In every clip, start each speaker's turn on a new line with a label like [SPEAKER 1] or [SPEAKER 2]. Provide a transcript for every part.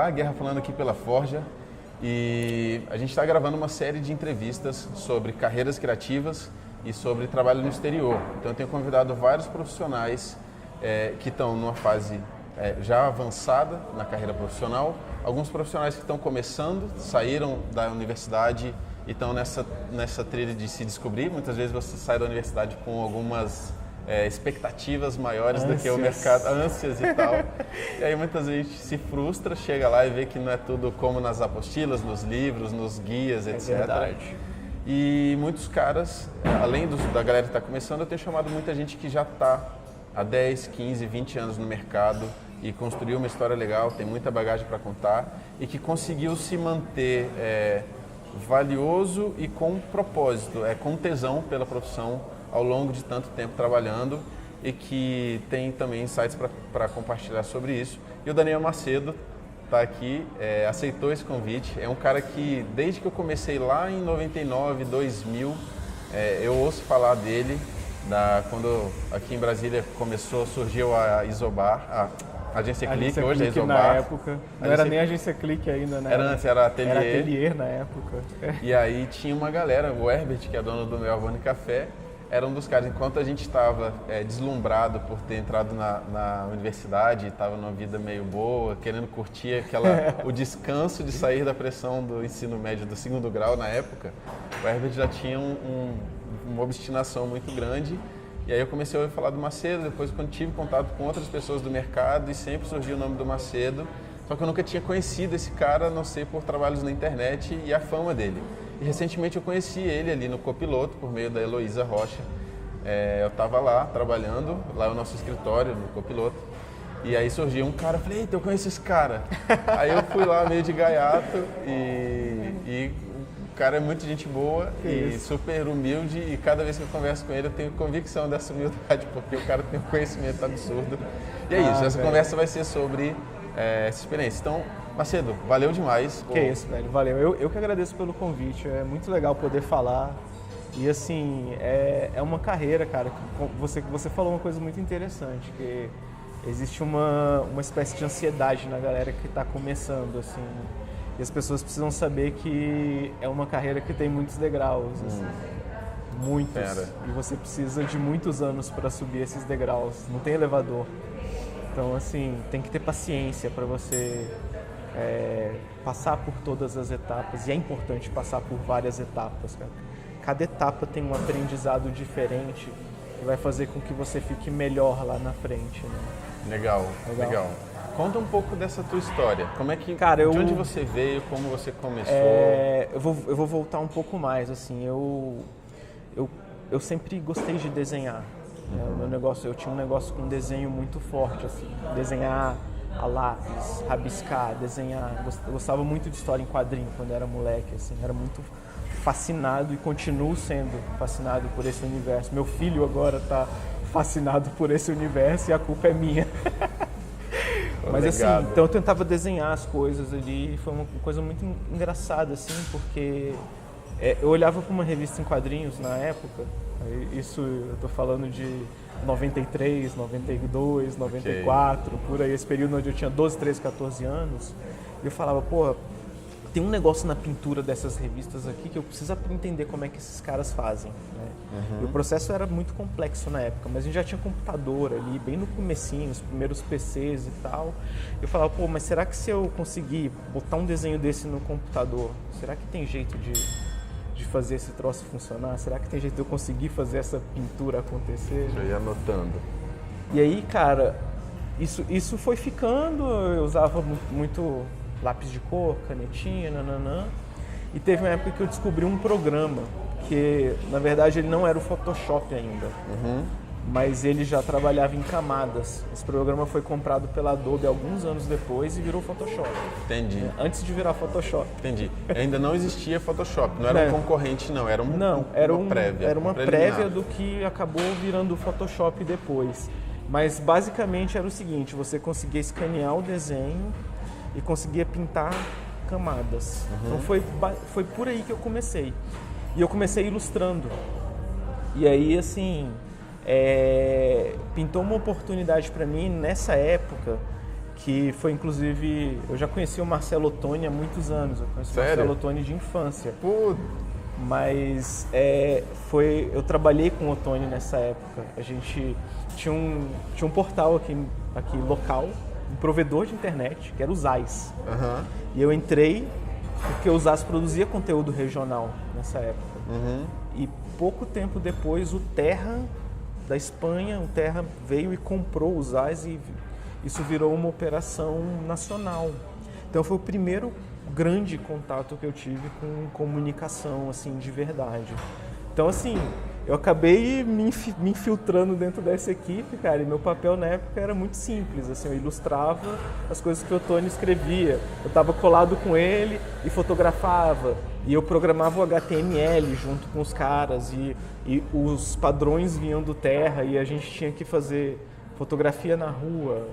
[SPEAKER 1] Guerra, Guerra falando aqui pela Forja, e a gente está gravando uma série de entrevistas sobre carreiras criativas e sobre trabalho no exterior. Então eu tenho convidado vários profissionais que estão numa fase já avançada na carreira profissional, alguns profissionais que estão começando, saíram da universidade e estão nessa trilha de se descobrir. Muitas vezes você sai da universidade com algumas expectativas maiores do que o mercado, ânsias e tal. E aí muitas vezes a gente se frustra, chega lá e vê que não é tudo como nas apostilas, nos livros, nos guias, etc.
[SPEAKER 2] É verdade.
[SPEAKER 1] E muitos caras, além da galera que está começando, eu tenho chamado muita gente que já está há 10, 15, 20 anos no mercado e construiu uma história legal, tem muita bagagem para contar e que conseguiu se manter valioso e com propósito, com tesão pela profissão ao longo de tanto tempo trabalhando e que tem também insights para compartilhar sobre isso. E o Daniel Macedo está aqui, aceitou esse convite. É um cara que, desde que eu comecei lá em 99, 2000, eu ouço falar dele. Quando aqui em Brasília surgiu a Isobar, a Agência Clique, hoje é Isobar.
[SPEAKER 2] Na época, não era nem Agência Clique ainda, né?
[SPEAKER 1] Era antes, era Atelier.
[SPEAKER 2] Era Atelier na época.
[SPEAKER 1] E aí tinha uma galera, o Herbert, que é dono do Melbourne Café, era um dos caras. Enquanto a gente estava deslumbrado por ter entrado na universidade, estava numa vida meio boa, querendo curtir o descanso de sair da pressão do ensino médio do segundo grau na época, o Herbert já tinha uma obstinação muito grande. E aí eu comecei a ouvir falar do Macedo, depois quando tive contato com outras pessoas do mercado e sempre surgiu o nome do Macedo, só que eu nunca tinha conhecido esse cara, a não ser por trabalhos na internet e a fama dele. E recentemente eu conheci ele ali no Copiloto, por meio da Heloísa Rocha. Eu estava lá, trabalhando, lá é o nosso escritório, no Copiloto, e aí surgiu um cara, eu falei, eita, eu conheço esse cara. Aí eu fui lá meio de gaiato e o cara é muito gente boa e super humilde, e cada vez que eu converso com ele eu tenho convicção dessa humildade, porque o cara tem um conhecimento absurdo. E é isso, essa conversa vai ser sobre essa experiência. Então, Macedo, valeu demais.
[SPEAKER 2] Que isso, velho, valeu. Eu que agradeço pelo convite, é muito legal poder falar. E assim, é uma carreira, cara, que você falou uma coisa muito interessante, que existe uma espécie de ansiedade na galera que está começando, assim. E as pessoas precisam saber que é uma carreira que tem muitos degraus, assim, muitos. E você precisa de muitos anos para subir esses degraus, não tem elevador. Então, assim, tem que ter paciência para você passar por todas as etapas. E é importante passar por várias etapas, cara. Cada etapa tem um aprendizado diferente que vai fazer com que você fique melhor lá na frente, né?
[SPEAKER 1] Legal. Conta um pouco dessa tua história. Como é que,
[SPEAKER 2] cara,
[SPEAKER 1] de onde você veio, como você começou?
[SPEAKER 2] Eu vou voltar um pouco mais, assim, eu sempre gostei de desenhar. O meu negócio, eu tinha um negócio com desenho muito forte, assim, desenhar a lápis, rabiscar, desenhar. Eu gostava muito de história em quadrinho quando era moleque, assim, era muito fascinado e continuo sendo fascinado por esse universo. Meu filho agora está fascinado por esse universo e a culpa é minha. Mas assim, então eu tentava desenhar as coisas ali, foi uma coisa muito engraçada, assim, porque eu olhava para uma revista em quadrinhos na época, isso eu tô falando de 93, 92, 94, por aí, esse período onde eu tinha 12, 13, 14 anos, e eu falava, pô, tem um negócio na pintura dessas revistas aqui que eu preciso entender como é que esses caras fazem, né? E o processo era muito complexo na época, mas a gente já tinha computador ali, bem no comecinho, os primeiros PCs e tal. Eu falava, pô, mas será que se eu conseguir botar um desenho desse no computador, será que tem jeito de fazer esse troço funcionar? Será que tem jeito de eu conseguir fazer essa pintura acontecer?
[SPEAKER 1] Eu ia anotando.
[SPEAKER 2] E aí, cara, isso foi ficando, eu usava muito lápis de cor, canetinha, nananã. E teve uma época que eu descobri um programa que, na verdade, ele não era o Photoshop ainda, mas ele já trabalhava em camadas. Esse programa foi comprado pela Adobe alguns anos depois e virou Photoshop.
[SPEAKER 1] Entendi.
[SPEAKER 2] Antes de virar Photoshop.
[SPEAKER 1] Entendi. Ainda não existia Photoshop, não era um concorrente, não, era uma prévia.
[SPEAKER 2] Era uma prévia do que acabou virando o Photoshop depois. Mas, basicamente, era o seguinte, você conseguia escanear o desenho e conseguia pintar camadas. Então foi por aí que eu comecei. E eu comecei ilustrando. E aí, assim, pintou uma oportunidade para mim nessa época. que foi inclusive, eu já conheci o Marcelo Ottoni há muitos anos, eu conheci o Marcelo Ottoni de infância.
[SPEAKER 1] Pô.
[SPEAKER 2] Mas eu trabalhei com o Ottoni nessa época. A gente tinha um portal aqui local, um provedor de internet, que era o Zais.
[SPEAKER 1] Uhum.
[SPEAKER 2] E eu entrei porque o Zais produzia conteúdo regional nessa época.
[SPEAKER 1] Uhum.
[SPEAKER 2] E pouco tempo depois o Terra da Espanha, o Terra veio e comprou o Zais e isso virou uma operação nacional. Então foi o primeiro grande contato que eu tive com comunicação, assim, de verdade. Então, assim, eu acabei me infiltrando dentro dessa equipe, cara, e meu papel na época era muito simples, assim, eu ilustrava as coisas que o Ottoni escrevia. Eu estava colado com ele e fotografava, e eu programava o HTML junto com os caras, e os padrões vinham do Terra, e a gente tinha que fazer fotografia na rua,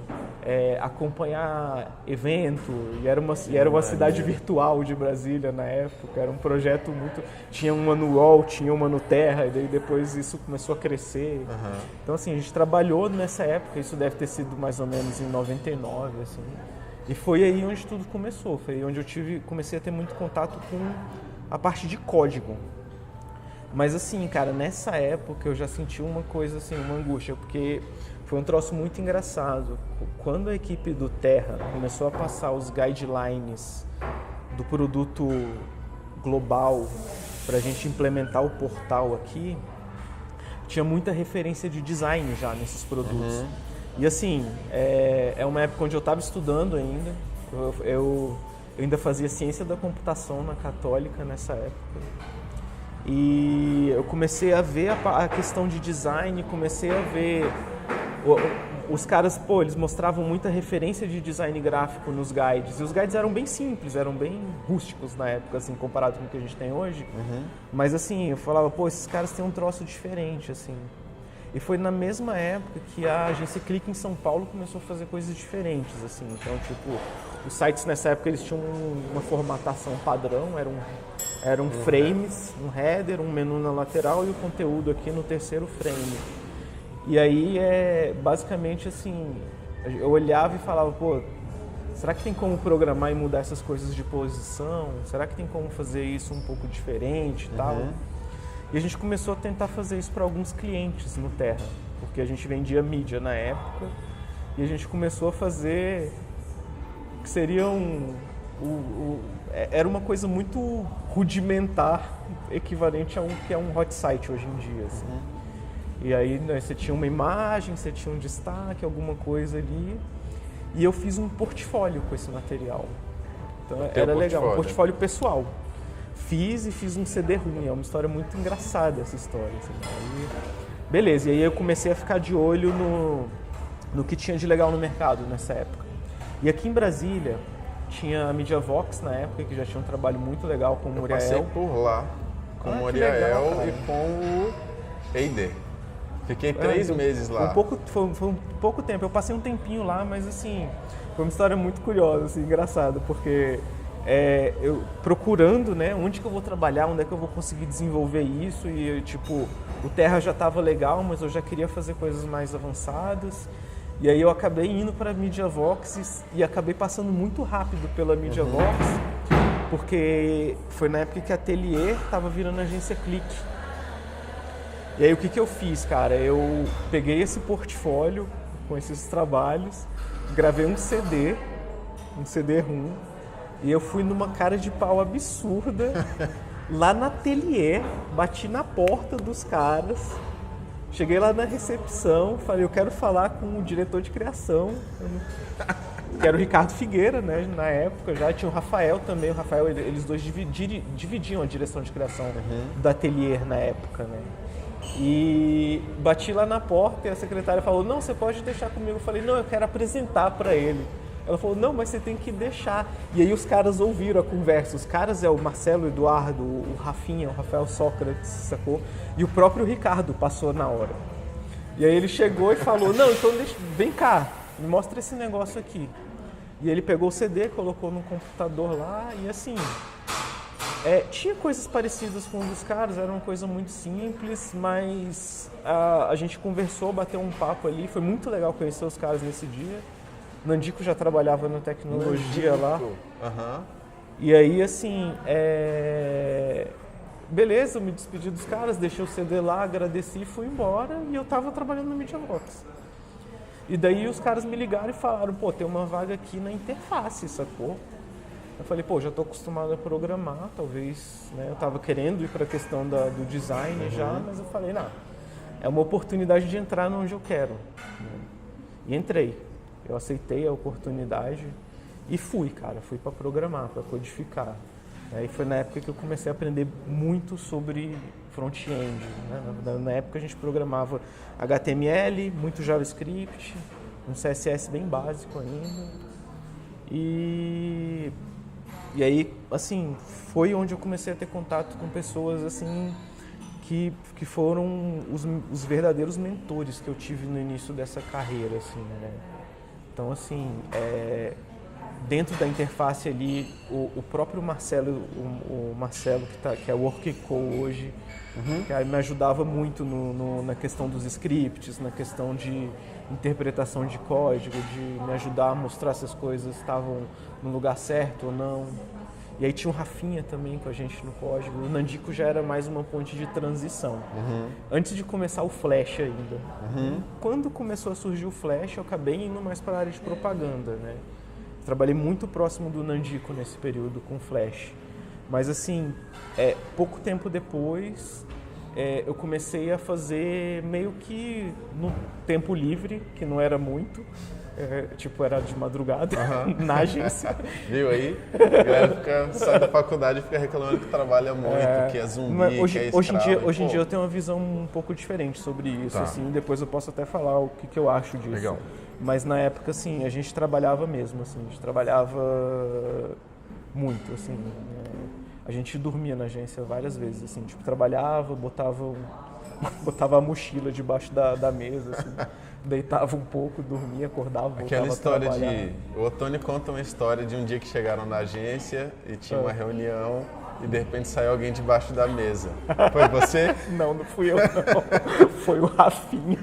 [SPEAKER 2] acompanhar evento, e era uma cidade virtual de Brasília na época, era um projeto muito... Tinha uma no UOL, tinha uma no Terra, e daí depois isso começou a crescer. Uhum. Então, assim, a gente trabalhou nessa época, isso deve ter sido mais ou menos em 99, assim, e foi aí onde tudo começou, foi aí onde eu comecei a ter muito contato com a parte de código. Mas assim, cara, nessa época eu já senti uma coisa assim, uma angústia, porque foi um troço muito engraçado. Quando a equipe do Terra começou a passar os guidelines do produto global para a gente implementar o portal aqui, tinha muita referência de design já nesses produtos. Uhum. E assim, é uma época onde eu estava estudando ainda, eu ainda fazia ciência da computação na Católica nessa época. E eu comecei a ver a questão de design, comecei a ver os caras, eles mostravam muita referência de design gráfico nos guides, e os guides eram bem simples, eram bem rústicos na época, assim, comparado com o que a gente tem hoje. Uhum. Mas assim, eu falava, esses caras têm um troço diferente, assim. E foi na mesma época que a agência Clique em São Paulo começou a fazer coisas diferentes, assim. Então, tipo, os sites nessa época eles tinham uma formatação padrão, eram frames, um header, um menu na lateral e o conteúdo aqui no terceiro frame. E aí, basicamente assim, eu olhava e falava, será que tem como programar e mudar essas coisas de posição? Será que tem como fazer isso um pouco diferente e tal? E a gente começou a tentar fazer isso para alguns clientes no Terra, porque a gente vendia mídia na época, e a gente começou a fazer que seria era uma coisa muito rudimentar, equivalente a que é um hot site hoje em dia, assim. E aí, né, você tinha uma imagem, você tinha um destaque, alguma coisa ali, e eu fiz um portfólio com esse material. Então era legal, um portfólio pessoal. Fiz um CD ruim, é uma história muito engraçada essa história. Assim. Aí, beleza, e aí eu comecei a ficar de olho no que tinha de legal no mercado nessa época. E aqui em Brasília tinha a MediaVox na época, que já tinha um trabalho muito legal com o Muriel.
[SPEAKER 1] Eu passei por lá com o Muriel e com o Eider. Fiquei 3 meses lá.
[SPEAKER 2] Foi um pouco tempo, eu passei um tempinho lá, mas assim, foi uma história muito curiosa, assim, engraçada, porque... eu procurando, né, onde que eu vou trabalhar, onde é que eu vou conseguir desenvolver isso, e tipo, o Terra já estava legal, mas eu já queria fazer coisas mais avançadas, e aí eu acabei indo para a MediaVox e acabei passando muito rápido pela MediaVox, porque foi na época que a Atelier estava virando a agência Clique. E aí o que eu fiz, cara? Eu peguei esse portfólio com esses trabalhos, gravei um CD-ROM, e eu fui numa cara de pau absurda, lá na Atelier, bati na porta dos caras, cheguei lá na recepção, falei, eu quero falar com o diretor de criação, que era o Ricardo Figueira, né, na época, já tinha o Rafael também, eles dois dividiam a direção de criação da Atelier na época, né. E bati lá na porta e a secretária falou, não, você pode deixar comigo. Eu falei, não, eu quero apresentar para ele. Ela falou, não, mas você tem que deixar. E aí os caras ouviram a conversa. Os caras é o Marcelo, o Eduardo, o Rafinha, o Rafael Sócrates, sacou? E o próprio Ricardo passou na hora. E aí ele chegou e falou, não, então vem cá, me mostra esse negócio aqui. E ele pegou o CD, colocou no computador lá e assim... tinha coisas parecidas com um dos caras, era uma coisa muito simples, mas a gente conversou, bateu um papo ali, foi muito legal conhecer os caras nesse dia. Nandico já trabalhava na tecnologia lá.
[SPEAKER 1] Aham.
[SPEAKER 2] E aí, assim, beleza, eu me despedi dos caras, deixei o CD lá, agradeci e fui embora. E eu tava trabalhando no MediaVox. E daí os caras me ligaram e falaram, pô, tem uma vaga aqui na interface, sacou? Eu falei, pô, já tô acostumado a programar, talvez, né? Eu tava querendo ir pra questão do design já, mas eu falei, não, é uma oportunidade de entrar onde eu quero. E entrei. Eu aceitei a oportunidade e fui, cara, fui para programar, para codificar. E foi na época que eu comecei a aprender muito sobre front-end. Né? Na época a gente programava HTML, muito JavaScript, um CSS bem básico ainda. E aí, assim, foi onde eu comecei a ter contato com pessoas, assim, que foram os verdadeiros mentores que eu tive no início dessa carreira, assim, né? Então, assim, dentro da interface ali, o próprio Marcelo, o Marcelo que é o WorkCo hoje, que me ajudava muito na questão dos scripts, na questão de interpretação de código, de me ajudar a mostrar se as coisas estavam no lugar certo ou não. E aí tinha o Rafinha também com a gente no código. O Nandico já era mais uma ponte de transição. Antes de começar o Flash ainda. Quando começou a surgir o Flash, eu acabei indo mais para a área de propaganda, né? Trabalhei muito próximo do Nandico nesse período com Flash. Mas assim, pouco tempo depois, eu comecei a fazer meio que no tempo livre, que não era muito. Era de madrugada, na agência.
[SPEAKER 1] Viu aí? A galera sai da faculdade e fica reclamando que trabalha muito, que é zumbi, que é escravo.
[SPEAKER 2] Hoje em dia eu tenho uma visão um pouco diferente sobre isso, assim, depois eu posso até falar o que eu acho disso.
[SPEAKER 1] Legal.
[SPEAKER 2] Mas na época, assim, a gente trabalhava mesmo, assim, a gente trabalhava muito, assim. A gente dormia na agência várias vezes, assim, tipo, trabalhava, botava a mochila debaixo da mesa, assim. Deitava um pouco, dormia, acordava, voltava
[SPEAKER 1] Aquela história
[SPEAKER 2] a trabalhar.
[SPEAKER 1] O Ottoni conta uma história de um dia que chegaram na agência e tinha uma reunião e de repente saiu alguém debaixo da mesa. Foi você?
[SPEAKER 2] Não fui eu não. Foi o Rafinha.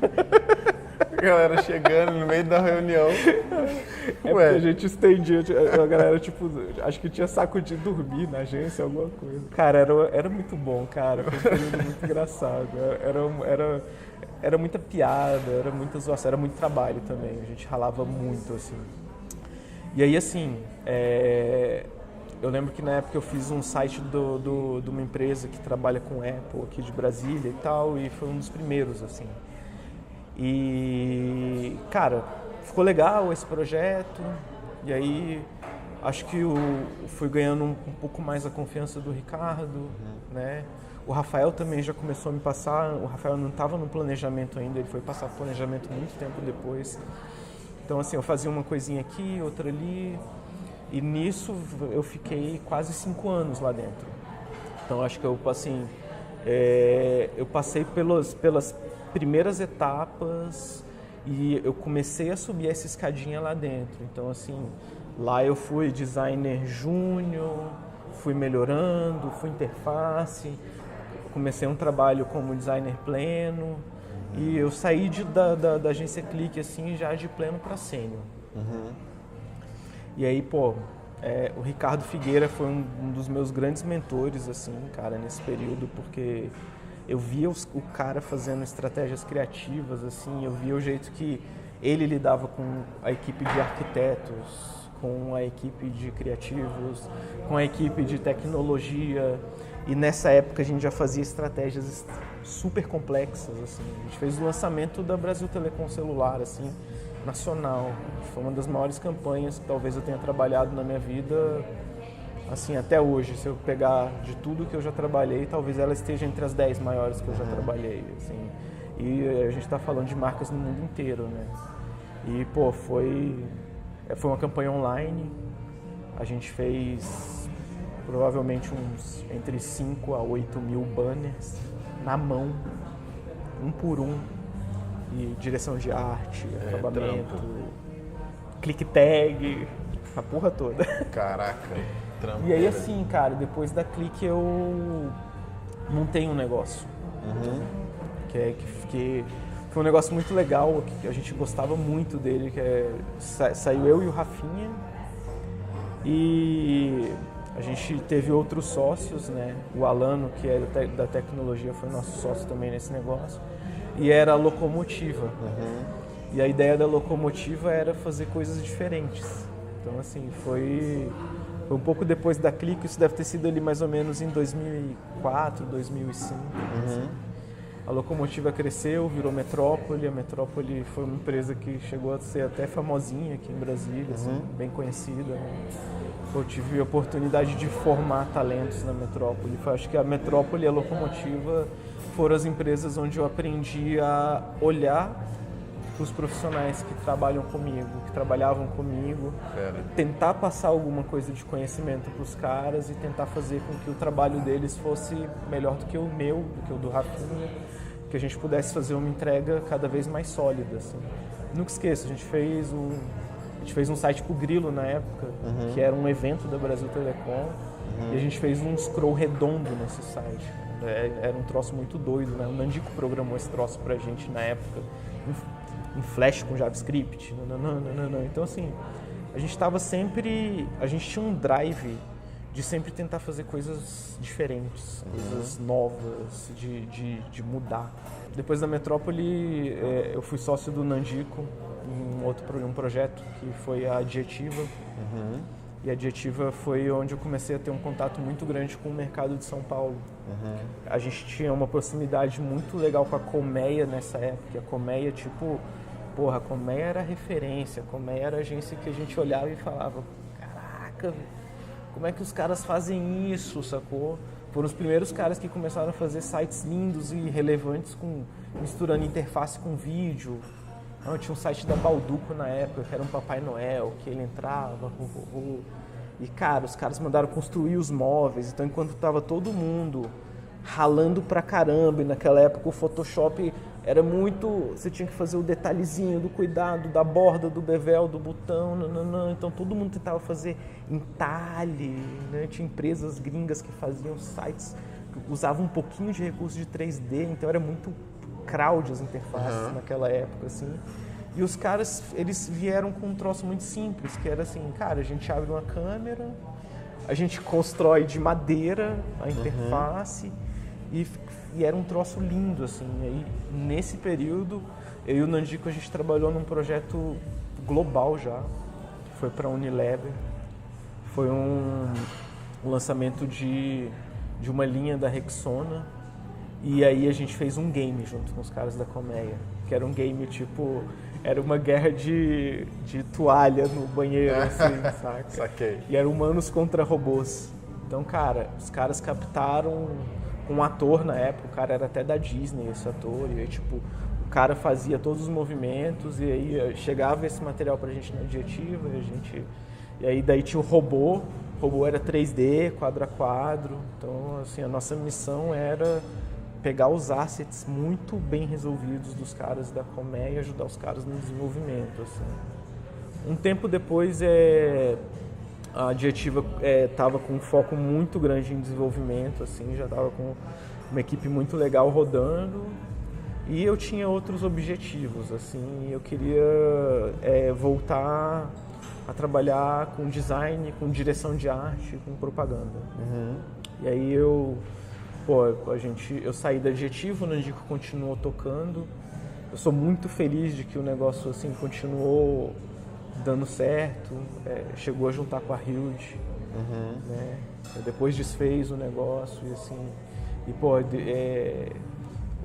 [SPEAKER 1] A galera chegando no meio da reunião.
[SPEAKER 2] Porque a gente estendia, a galera, tipo, acho que tinha saco de dormir na agência, alguma coisa. Cara, era muito bom, cara. Foi um período muito engraçado. Era muita piada, era muita zoação, era muito trabalho também. A gente ralava muito, assim. E aí, assim, eu lembro que na época eu fiz um site de uma empresa que trabalha com Apple aqui de Brasília e tal, e foi um dos primeiros, assim. E, cara, ficou legal esse projeto, e aí acho que eu fui ganhando um pouco mais a confiança do Ricardo, né? O Rafael também já começou a me passar, o Rafael não estava no planejamento ainda, ele foi passar o planejamento muito tempo depois. Então, assim, eu fazia uma coisinha aqui, outra ali, e nisso eu fiquei quase 5 anos lá dentro. Então, acho que eu passei pelas primeiras etapas e eu comecei a subir essa escadinha lá dentro. Então, assim, lá eu fui designer júnior, fui melhorando, fui interface, comecei um trabalho como designer pleno e eu saí da agência Clique, assim, já de pleno para sênior. E aí, o Ricardo Figueira foi um dos meus grandes mentores, assim, cara, nesse período, porque eu via o cara fazendo estratégias criativas, assim, eu via o jeito que ele lidava com a equipe de arquitetos, com a equipe de criativos, com a equipe de tecnologia. E nessa época a gente já fazia estratégias super complexas, assim. A gente fez o lançamento da Brasil Telecom celular, assim, nacional. Foi uma das maiores campanhas que talvez eu tenha trabalhado na minha vida, assim, até hoje. Se eu pegar de tudo que eu já trabalhei, talvez ela esteja entre as 10 maiores que eu já trabalhei, assim. E a gente está falando de marcas no mundo inteiro, né? E, foi uma campanha online. A gente fez provavelmente uns entre 5 a 8 mil banners na mão, um por um. E direção de arte, acabamento, click tag, a porra toda.
[SPEAKER 1] Caraca, trampo.
[SPEAKER 2] E aí, assim, cara, depois da Clique eu montei um negócio. Que foi foi um negócio muito legal, que a gente gostava muito dele, que saiu eu e o Rafinha, e a gente teve outros sócios, né? O Alano, que é da tecnologia, foi nosso sócio também nesse negócio, e era a Locomotiva. E a ideia da Locomotiva era fazer coisas diferentes. Então, assim, foi um pouco depois da Clique, isso deve ter sido ali mais ou menos em 2004, 2005. Assim. A Locomotiva cresceu, virou Metrópole. A Metrópole foi uma empresa que chegou a ser até famosinha aqui em Brasília, assim, bem conhecida. Né? Eu tive a oportunidade de formar talentos na Metrópole. Acho que a Metrópole e a Locomotiva foram as empresas onde eu aprendi a olhar os profissionais que trabalham comigo, que trabalhavam comigo, tentar passar alguma coisa de conhecimento para os caras e tentar fazer com que o trabalho deles fosse melhor do que o meu, do que o do Rafinha, que a gente pudesse fazer uma entrega cada vez mais sólida. Assim. Nunca esqueço, a gente fez um site pro Grilo na época, que era um evento da Brasil Telecom, e a gente fez um scroll redondo nesse site. Era um troço muito doido, né? O Nandico programou esse troço pra gente na época, em Flash com JavaScript, Então, assim, a gente tinha um drive de sempre tentar fazer coisas diferentes, coisas novas, de mudar. Depois da Metrópole, eu fui sócio do Nandico, em um projeto que foi a Adjetiva. E a Adjetiva foi onde eu comecei a ter um contato muito grande com o mercado de São Paulo. A gente tinha uma proximidade muito legal com a Colmeia nessa época. A Colmeia, a Colmeia era referência, a Colmeia era a agência que a gente olhava e falava, caraca, como é que os caras fazem isso, sacou? Foram os primeiros caras que começaram a fazer sites lindos e relevantes, misturando interface com vídeo. Tinha um site da Balduco na época, que era um Papai Noel, que ele entrava, e cara, os caras mandaram construir os móveis, então enquanto tava todo mundo ralando pra caramba, e naquela época o Photoshop era muito, você tinha que fazer o detalhezinho do cuidado, da borda, do bevel, do botão, então todo mundo tentava fazer entalhe, né? Tinha empresas gringas que faziam sites, que usavam um pouquinho de recurso de 3D, então era muito crowd as interfaces naquela época, assim. E os caras, eles vieram com um troço muito simples, que era assim, cara, a gente abre uma câmera, a gente constrói de madeira a interface, e era um troço lindo, assim. E aí, nesse período, eu e o Nandico, a gente trabalhou num projeto global já, que foi para a Unilever. Foi um lançamento de uma linha da Rexona, e aí a gente fez um game junto com os caras da Colmeia, que era um game era uma guerra de toalha no banheiro, assim, saca?
[SPEAKER 1] Saquei.
[SPEAKER 2] E era humanos contra robôs. Então, cara, os caras captaram um ator na época, o cara era até da Disney, esse ator, e aí, o cara fazia todos os movimentos, e aí chegava esse material pra gente na Adjetiva, e aí daí tinha o robô era 3D, quadro a quadro, então, assim, a nossa missão era pegar os assets muito bem resolvidos dos caras da Colmeia e ajudar os caras no desenvolvimento, assim. Um tempo depois, a Adjetiva estava com um foco muito grande em desenvolvimento, assim, já estava com uma equipe muito legal rodando, e eu tinha outros objetivos, assim, eu queria voltar a trabalhar com design, com direção de arte, com propaganda. E aí eu saí da Adjetiva, o Nandico continuou tocando. Eu sou muito feliz de que o negócio assim continuou dando certo. Chegou a juntar com a Hilde, né? Depois desfez o negócio e assim.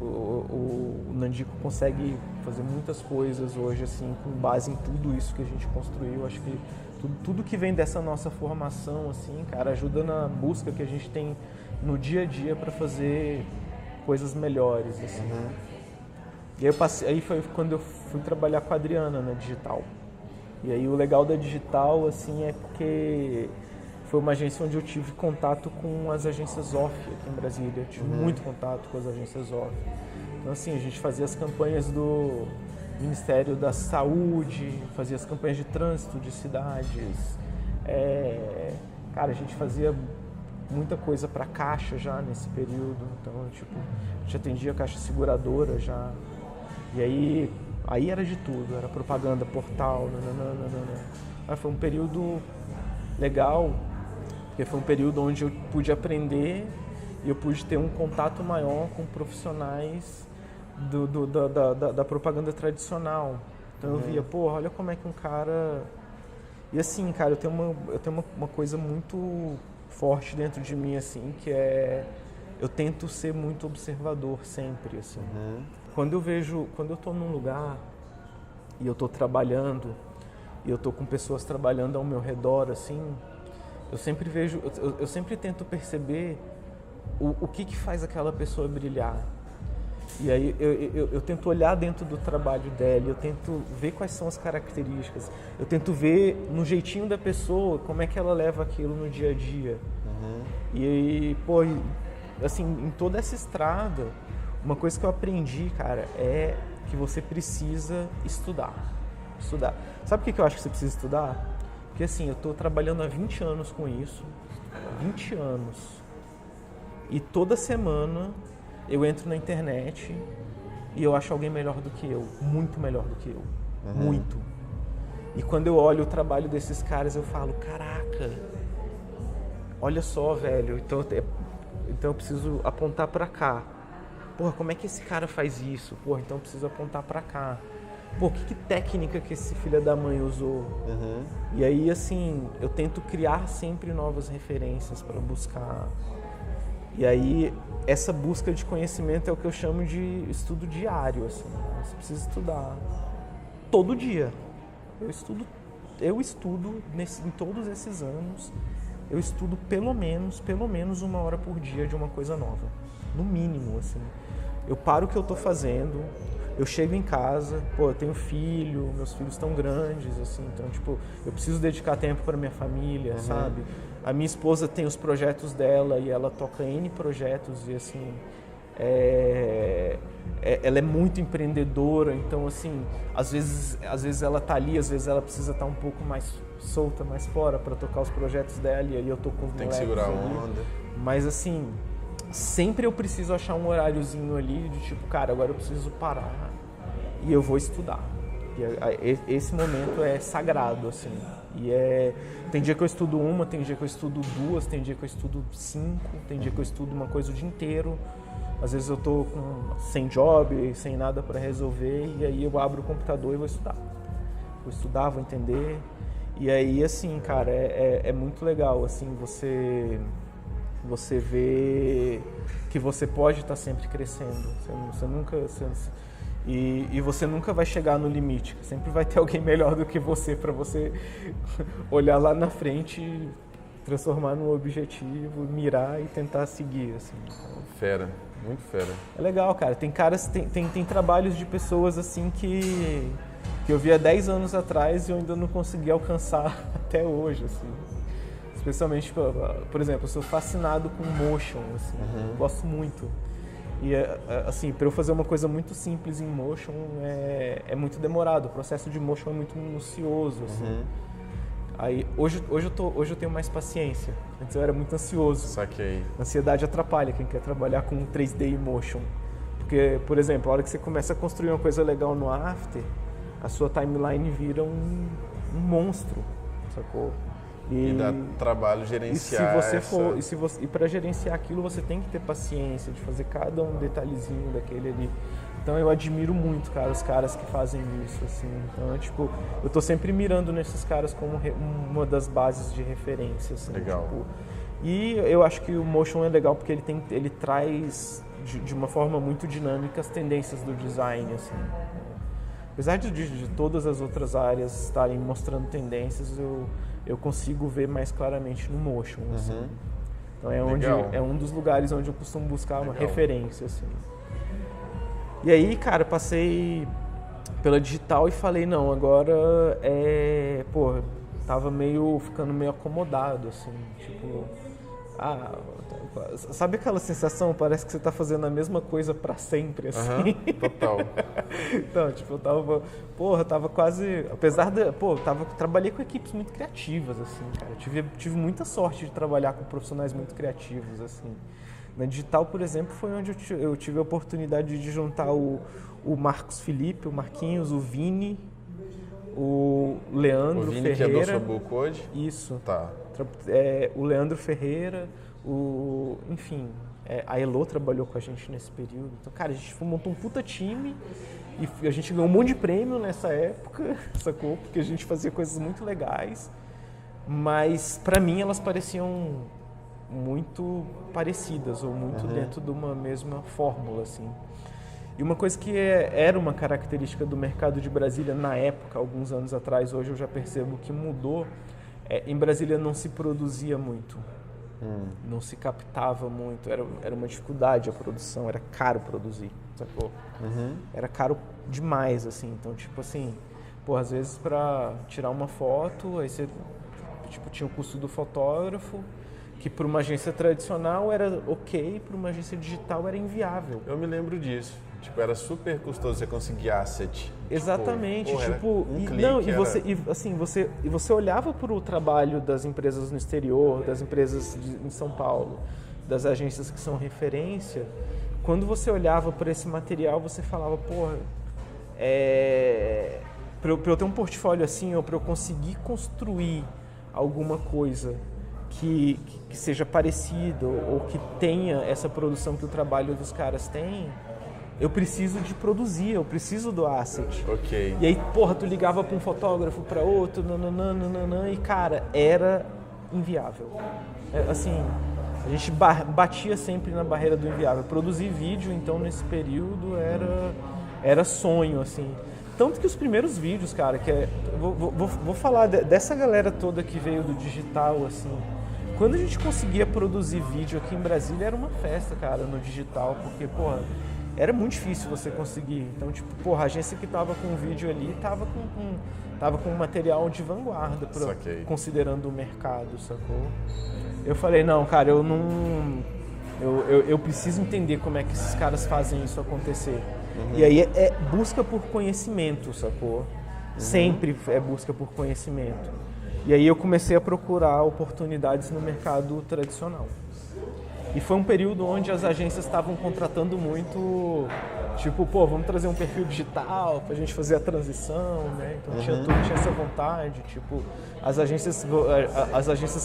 [SPEAKER 2] O Nandico consegue fazer muitas coisas hoje assim com base em tudo isso que a gente construiu. Acho que tudo que vem dessa nossa formação assim, cara, ajuda na busca que a gente tem no dia a dia para fazer coisas melhores, assim. E aí foi quando eu fui trabalhar com a Adriana na Digital. E aí o legal da Digital, assim, é porque foi uma agência onde eu tive contato com as agências off aqui em Brasília. Eu tive muito contato com as agências off. Então, assim, a gente fazia as campanhas do Ministério da Saúde, fazia as campanhas de trânsito de cidades. Cara, a gente fazia muita coisa para Caixa já nesse período, então a gente atendia a Caixa Seguradora já. E aí era de tudo, era propaganda, portal, nananana. Mas foi um período legal, porque foi um período onde eu pude aprender e eu pude ter um contato maior com profissionais da propaganda tradicional. Então eu via, porra, olha como é que um cara... E assim, cara, eu tenho uma coisa muito forte dentro de mim, assim, que é... Eu tento ser muito observador sempre, assim. Quando eu tô num lugar e eu tô trabalhando, e eu tô com pessoas trabalhando ao meu redor, assim, eu sempre tento perceber o que faz aquela pessoa brilhar. E aí eu tento olhar dentro do trabalho dela, eu tento ver quais são as características, eu tento ver no jeitinho da pessoa como é que ela leva aquilo no dia a dia. E aí, pô, assim, em toda essa estrada, uma coisa que eu aprendi, cara, é que você precisa estudar. Sabe o que eu acho que você precisa estudar? Porque assim, eu tô trabalhando há 20 anos com isso, 20 anos, e toda semana eu entro na internet e eu acho alguém melhor do que eu, muito melhor do que eu, muito. E quando eu olho o trabalho desses caras, eu falo, caraca, olha só, velho, então eu preciso apontar pra cá. Porra, como é que esse cara faz isso? Porra, então eu preciso apontar pra cá. Pô, que técnica que esse filho da mãe usou? E aí, assim, eu tento criar sempre novas referências para buscar. E aí, essa busca de conhecimento é o que eu chamo de estudo diário, assim. Você precisa estudar todo dia. Eu estudo em todos esses anos, eu estudo pelo menos 1 hora por dia de uma coisa nova. No mínimo, assim. Eu paro o que eu tô fazendo, eu chego em casa, pô, eu tenho filho, meus filhos estão grandes, assim, então, tipo, eu preciso dedicar tempo para minha família, sabe? A minha esposa tem os projetos dela e ela toca N projetos e, assim, ela é muito empreendedora, então, assim, às vezes ela tá ali, às vezes ela precisa estar um pouco mais solta, mais fora para tocar os projetos dela e aí eu tô com os moleques.
[SPEAKER 1] Tem que segurar a
[SPEAKER 2] ali.
[SPEAKER 1] onda.
[SPEAKER 2] Mas, assim, sempre eu preciso achar um horáriozinho ali de tipo, cara, agora eu preciso parar e eu vou estudar. E esse momento é sagrado, assim. Tem dia que eu estudo uma, tem dia que eu estudo 2, tem dia que eu estudo 5, tem dia que eu estudo uma coisa o dia inteiro. Às vezes eu tô sem job, sem nada para resolver e aí eu abro o computador e vou estudar. Vou estudar, vou entender. E aí, assim, cara, é muito legal, assim, você vê que você pode estar sempre crescendo. E você nunca vai chegar no limite. Sempre vai ter alguém melhor do que você para você olhar lá na frente, transformar num objetivo, mirar e tentar seguir, assim.
[SPEAKER 1] Fera, muito fera.
[SPEAKER 2] É legal, cara. Tem trabalhos de pessoas assim que eu vi há 10 anos atrás e eu ainda não consegui alcançar até hoje, assim. Especialmente, por exemplo, eu sou fascinado com motion, assim, gosto muito. E, assim, para eu fazer uma coisa muito simples em motion é muito demorado, o processo de motion é muito minucioso, assim. Aí, hoje eu tenho mais paciência, antes eu era muito ansioso.
[SPEAKER 1] Saquei.
[SPEAKER 2] Ansiedade atrapalha quem quer trabalhar com 3D e motion. Porque, por exemplo, a hora que você começa a construir uma coisa legal no After, a sua timeline vira um monstro, sacou?
[SPEAKER 1] E dá trabalho gerenciar.
[SPEAKER 2] E para gerenciar aquilo você tem que ter paciência de fazer cada um detalhezinho daquele ali. Então eu admiro muito, cara, os caras que fazem isso, assim. Então, tipo, eu tô sempre mirando nesses caras como uma das bases de referência, assim.
[SPEAKER 1] Legal.
[SPEAKER 2] Tipo, e eu acho que o motion é legal porque ele traz de uma forma muito dinâmica as tendências do design, assim. Apesar de todas as outras áreas estarem mostrando tendências, eu consigo ver mais claramente no motion, assim. Então é um dos lugares onde eu costumo buscar uma referência, assim. E aí, cara, passei pela digital e falei, não, agora tava ficando meio acomodado, assim, tipo, sabe aquela sensação, parece que você tá fazendo a mesma coisa pra sempre, assim?
[SPEAKER 1] Total.
[SPEAKER 2] Então, tipo, eu tava quase, trabalhei com equipes muito criativas, assim, cara, tive muita sorte de trabalhar com profissionais muito criativos, assim. Na digital, por exemplo, foi onde eu tive a oportunidade de juntar o Marcos Felipe, o Marquinhos, o Vini, o Leandro
[SPEAKER 1] Vini,
[SPEAKER 2] Ferreira.
[SPEAKER 1] que é do Sobu Code?
[SPEAKER 2] Isso.
[SPEAKER 1] Tá.
[SPEAKER 2] O Leandro Ferreira, enfim, a Elô trabalhou com a gente nesse período. Então, cara, a gente montou um puta time e a gente ganhou um monte de prêmio nessa época, sacou? Porque a gente fazia coisas muito legais, mas pra mim elas pareciam muito parecidas ou muito dentro de uma mesma fórmula, assim. E uma coisa que era uma característica do mercado de Brasília na época, alguns anos atrás, hoje eu já percebo que mudou, em Brasília não se produzia muito, não se captava muito, era uma dificuldade a produção, era caro produzir, sacou? Era caro demais, assim, então tipo assim, pô, às vezes pra tirar uma foto, aí você tipo, tinha o custo do fotógrafo, que para uma agência tradicional era ok, para uma agência digital era inviável.
[SPEAKER 1] Eu me lembro disso. Tipo, era super custoso você conseguir asset.
[SPEAKER 2] Exatamente.
[SPEAKER 1] Tipo, um clique
[SPEAKER 2] você olhava para o trabalho das empresas no exterior, das empresas em São Paulo, das agências que são referência. Quando você olhava para esse material, você falava, porra, para eu ter um portfólio assim, ou para eu conseguir construir alguma coisa que seja parecido ou que tenha essa produção que o trabalho dos caras tem, eu preciso de produzir, eu preciso do asset.
[SPEAKER 1] Ok.
[SPEAKER 2] E aí, porra, tu ligava para um fotógrafo, para outro, nananana, e cara, era inviável. Assim, a gente batia sempre na barreira do inviável. Produzir vídeo, então, nesse período era sonho, assim. Tanto que os primeiros vídeos, cara, vou falar dessa galera toda que veio do digital, assim. Quando a gente conseguia produzir vídeo aqui em Brasília, era uma festa, cara, no digital, porque, porra, era muito difícil você conseguir. Então, tipo, porra, a agência que tava com o vídeo ali tava com um material de vanguarda, considerando o mercado, sacou? Eu falei, não, cara, eu preciso entender como é que esses caras fazem isso acontecer. E aí é busca por conhecimento, sacou? Sempre é busca por conhecimento. E aí eu comecei a procurar oportunidades no mercado tradicional. E foi um período onde as agências estavam contratando muito, tipo, pô, vamos trazer um perfil digital pra gente fazer a transição, né? Então tinha essa vontade, tipo, as agências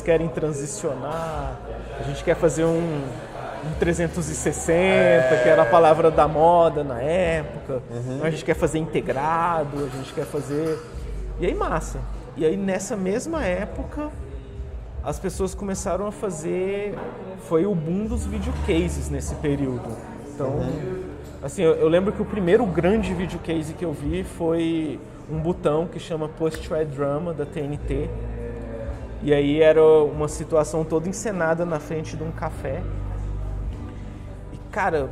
[SPEAKER 2] querem transicionar, a gente quer fazer um 360, que era a palavra da moda na época, a gente quer fazer integrado, a gente quer fazer... E aí massa. E aí nessa mesma época, as pessoas começaram a fazer... Foi o boom dos videocases nesse período. Então, assim, eu lembro que o primeiro grande videocase que eu vi foi um botão que chama Post-Thread Drama, da TNT. E aí era uma situação toda encenada na frente de um café. E, cara,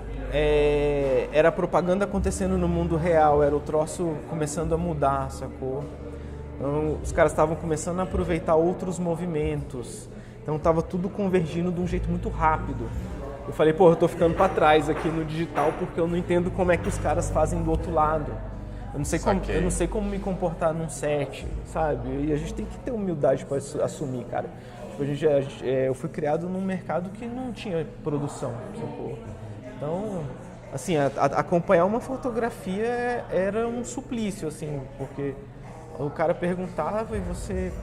[SPEAKER 2] era propaganda acontecendo no mundo real, era o troço começando a mudar, sacou? Então, os caras estavam começando a aproveitar outros movimentos. Então, estava tudo convergindo de um jeito muito rápido. Eu falei, pô, eu tô ficando para trás aqui no digital porque eu não entendo como é que os caras fazem do outro lado. Eu não sei como me comportar num set, sabe? E a gente tem que ter humildade para assumir, cara. Tipo, eu fui criado num mercado que não tinha produção, sacou? Então, assim, acompanhar uma fotografia era um suplício, assim, porque o cara perguntava e você...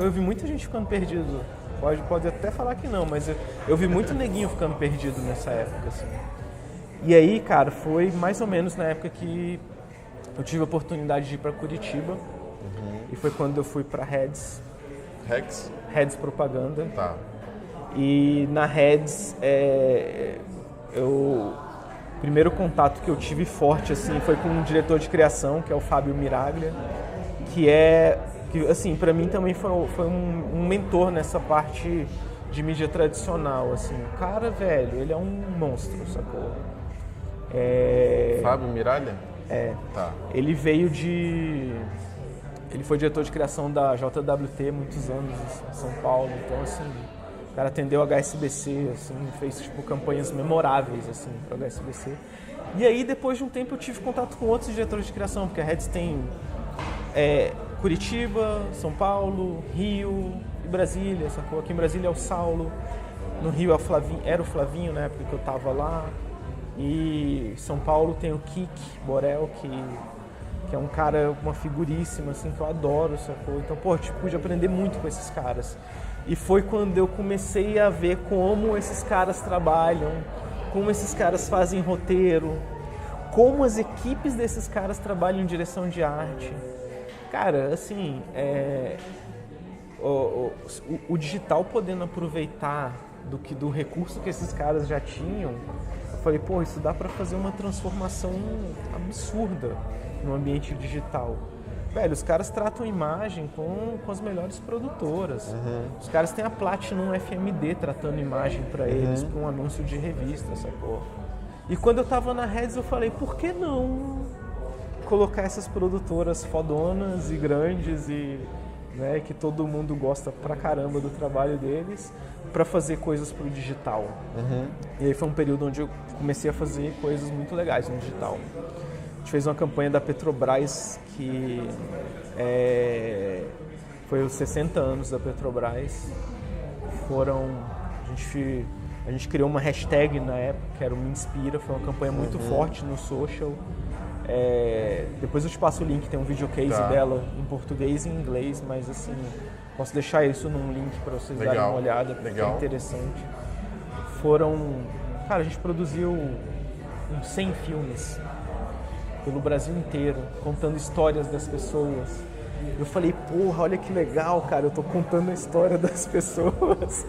[SPEAKER 2] Eu vi muita gente ficando perdido. Pode até falar que não, mas eu vi muito neguinho ficando perdido nessa época, assim. E aí, cara, foi mais ou menos na época que eu tive a oportunidade de ir para Curitiba. E foi quando eu fui para Heads. Heads Propaganda.
[SPEAKER 1] Tá.
[SPEAKER 2] E na Heads, o primeiro contato que eu tive forte, assim, foi com um diretor de criação, que é o Fábio Miraglia, que assim, para mim também foi um mentor nessa parte de mídia tradicional, assim. O cara, velho, ele é um monstro, sacou?
[SPEAKER 1] Fábio Miraglia? Tá.
[SPEAKER 2] Ele foi diretor de criação da JWT muitos anos em São Paulo, então, assim, o cara atendeu a HSBC, assim, fez, tipo, campanhas memoráveis, assim, para a HSBC. E aí, depois de um tempo, eu tive contato com outros diretores de criação, porque a Heads tem Curitiba, São Paulo, Rio e Brasília, sacou? Aqui em Brasília é o Saulo. No Rio era o Flavinho na época que eu tava lá. E São Paulo tem o Kik Borel, que é um cara, uma figuríssima, assim, que eu adoro, sacou? Então, pô, tipo, pude aprender muito com esses caras. E foi quando eu comecei a ver como esses caras trabalham, como esses caras fazem roteiro, como as equipes desses caras trabalham em direção de arte. Cara, assim, o digital podendo aproveitar do recurso que esses caras já tinham, eu falei, pô, isso dá pra fazer uma transformação absurda no ambiente digital. Velho, os caras tratam imagem com as melhores produtoras. Os caras têm a Platinum FMD tratando imagem pra eles, pra um anúncio de revista, sacou? E quando eu tava na Reds, eu falei, por que não colocar essas produtoras fodonas e grandes e, né, que todo mundo gosta pra caramba do trabalho deles, pra fazer coisas pro digital. E aí foi um período onde eu comecei a fazer coisas muito legais no digital. A gente fez uma campanha da Petrobras que foi os 60 anos da Petrobras. A gente criou uma hashtag na época, que era o Me Inspira, foi uma campanha muito forte no social. Depois eu te passo o link, tem um videocase dela em português e em inglês, mas assim, posso deixar isso num link para vocês darem uma olhada, porque é interessante. Cara, a gente produziu uns 100 filmes pelo Brasil inteiro, contando histórias das pessoas. Eu falei, porra, olha que legal, cara, eu tô contando a história das pessoas.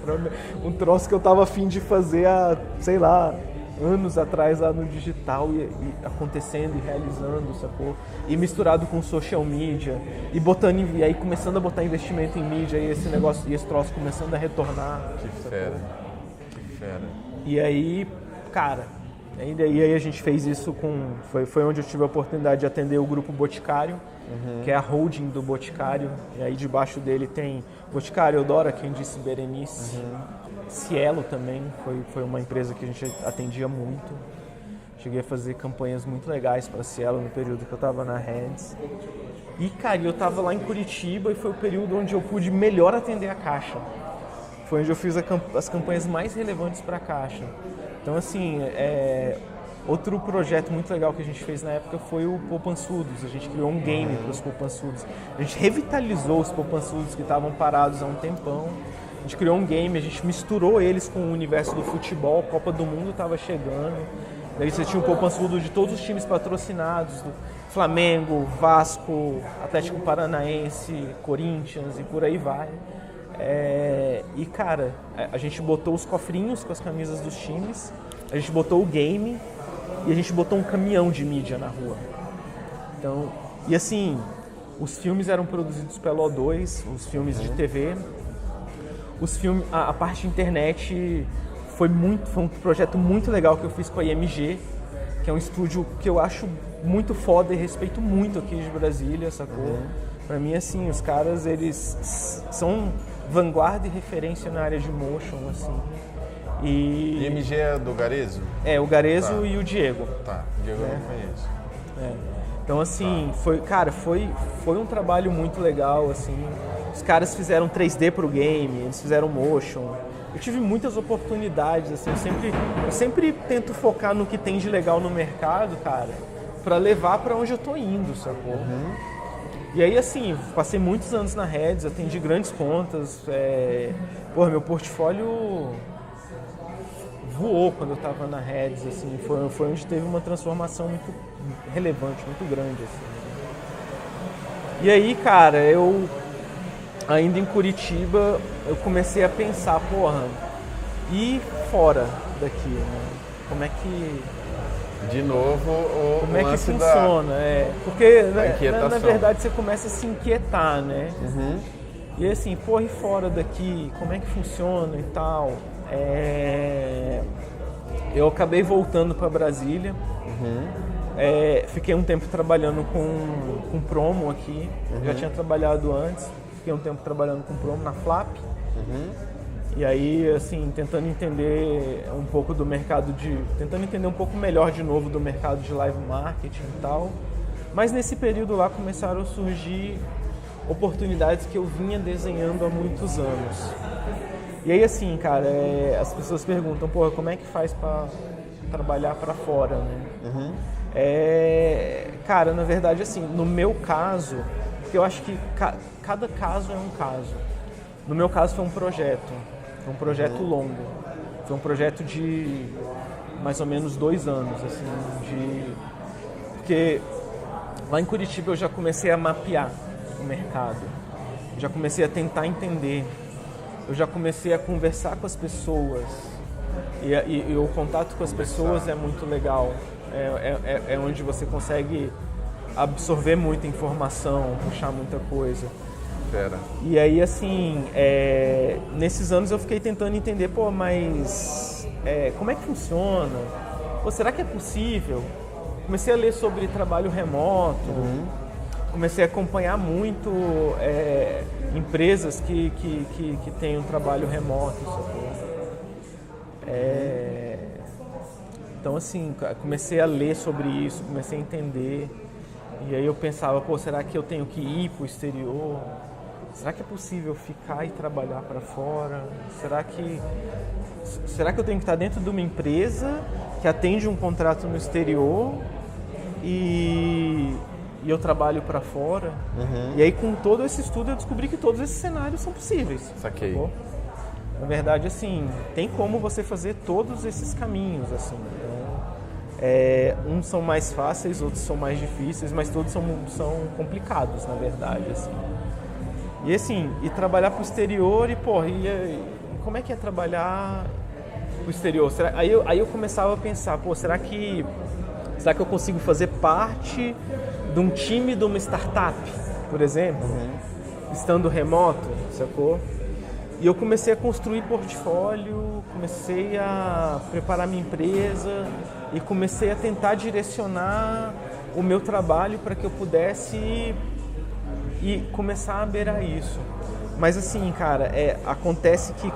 [SPEAKER 2] Um troço que eu tava a fim de fazer há, sei lá, anos atrás lá no digital e acontecendo e realizando, sacou? E misturado com social media e aí começando a botar investimento em mídia e esse negócio, e esse troço começando a retornar.
[SPEAKER 1] Que fera, que fera.
[SPEAKER 2] E aí, cara, e aí a gente fez isso foi onde eu tive a oportunidade de atender o Grupo Boticário, que é a holding do Boticário, e aí debaixo dele tem Boticário, Eudora, quem disse Berenice, Cielo também, foi uma empresa que a gente atendia muito. Cheguei a fazer campanhas muito legais para Cielo no período que eu estava na Reds. E, cara, eu estava lá em Curitiba e foi o período onde eu pude melhor atender a Caixa. Foi onde eu fiz as campanhas mais relevantes para a Caixa. Então, assim, outro projeto muito legal que a gente fez na época foi o Poupançudos. A gente criou um game para os Poupançudos. A gente revitalizou os Poupançudos que estavam parados há um tempão. A gente criou um game, a gente misturou eles com o universo do futebol, a Copa do Mundo estava chegando. Daí você tinha um Poupançudo de todos os times patrocinados, do Flamengo, Vasco, Atlético Paranaense, Corinthians e por aí vai. E, cara, a gente botou os cofrinhos com as camisas dos times, a gente botou o game e a gente botou um caminhão de mídia na rua. Então, e assim, os filmes eram produzidos pela O2, os filmes de TV. Os filmes, a parte de internet foi um projeto muito legal que eu fiz com a IMG, que é um estúdio que eu acho muito foda e respeito muito aqui de Brasília, sacou? Pra mim, assim, os caras, eles são vanguarda e referência na área de motion, assim.
[SPEAKER 1] E IMG é do Garezo?
[SPEAKER 2] O Garezo e o Diego.
[SPEAKER 1] Tá, o Diego eu não conheço.
[SPEAKER 2] Então, assim, foi um trabalho muito legal, assim. Os caras fizeram 3D pro game, eles fizeram motion. Eu tive muitas oportunidades, assim, eu sempre tento focar no que tem de legal no mercado, cara, pra levar pra onde eu tô indo, sacou? E aí, assim, passei muitos anos na Reds, atendi grandes contas, meu portfólio voou quando eu tava na Reds, assim, foi onde teve uma transformação muito relevante, muito grande, assim. E aí, cara, ainda em Curitiba, eu comecei a pensar, e fora daqui, né? Como é que...
[SPEAKER 1] De novo,
[SPEAKER 2] como é que funciona? Porque, na verdade, você começa a se inquietar, né? E assim, e fora daqui, como é que funciona e tal? Eu acabei voltando para Brasília. Fiquei um tempo trabalhando com promo aqui. Já tinha trabalhado antes. Fiquei um tempo trabalhando com promo na Flap. E aí, assim, tentando entender um pouco do mercado tentando entender um pouco melhor de novo do mercado de live marketing e tal. Mas nesse período lá começaram a surgir oportunidades que eu vinha desenhando há muitos anos. E aí, assim, cara, as pessoas perguntam, porra, como é que faz para trabalhar para fora, né? Cara, na verdade, assim, no meu caso, porque eu acho que cada caso é um caso. No meu caso foi um projeto longo. Foi um projeto de mais ou menos 2 anos, assim, porque lá em Curitiba eu já comecei a mapear o mercado, já comecei a tentar entender, eu já comecei a conversar com as pessoas e o contato com as pessoas é muito legal, é onde você consegue absorver muita informação, puxar muita coisa. E aí, assim, nesses anos eu fiquei tentando entender, pô, mas como é que funciona? Pô, será que é possível? Comecei a ler sobre trabalho remoto, comecei a acompanhar muito empresas que têm um trabalho remoto. Então, assim, comecei a ler sobre isso, comecei a entender. E aí eu pensava, pô, será que eu tenho que ir para o exterior? Será que é possível ficar e trabalhar para fora? Será que eu tenho que estar dentro de uma empresa que atende um contrato no exterior e eu trabalho para fora? E aí, com todo esse estudo, eu descobri que todos esses cenários são possíveis.
[SPEAKER 1] Saquei.
[SPEAKER 2] Pô? Na verdade, assim, tem como você fazer todos esses caminhos, assim. Então, uns são mais fáceis, outros são mais difíceis, mas todos são complicados, na verdade, assim. E assim, trabalhar pro exterior e, porra, e como é que é trabalhar pro exterior? Aí eu começava a pensar, pô, será que eu consigo fazer parte de um time de uma startup, por exemplo, estando remoto, sacou? E eu comecei a construir portfólio, comecei a preparar minha empresa e comecei a tentar direcionar o meu trabalho para que eu pudesse e começar a beirar isso. Mas assim, cara, acontece que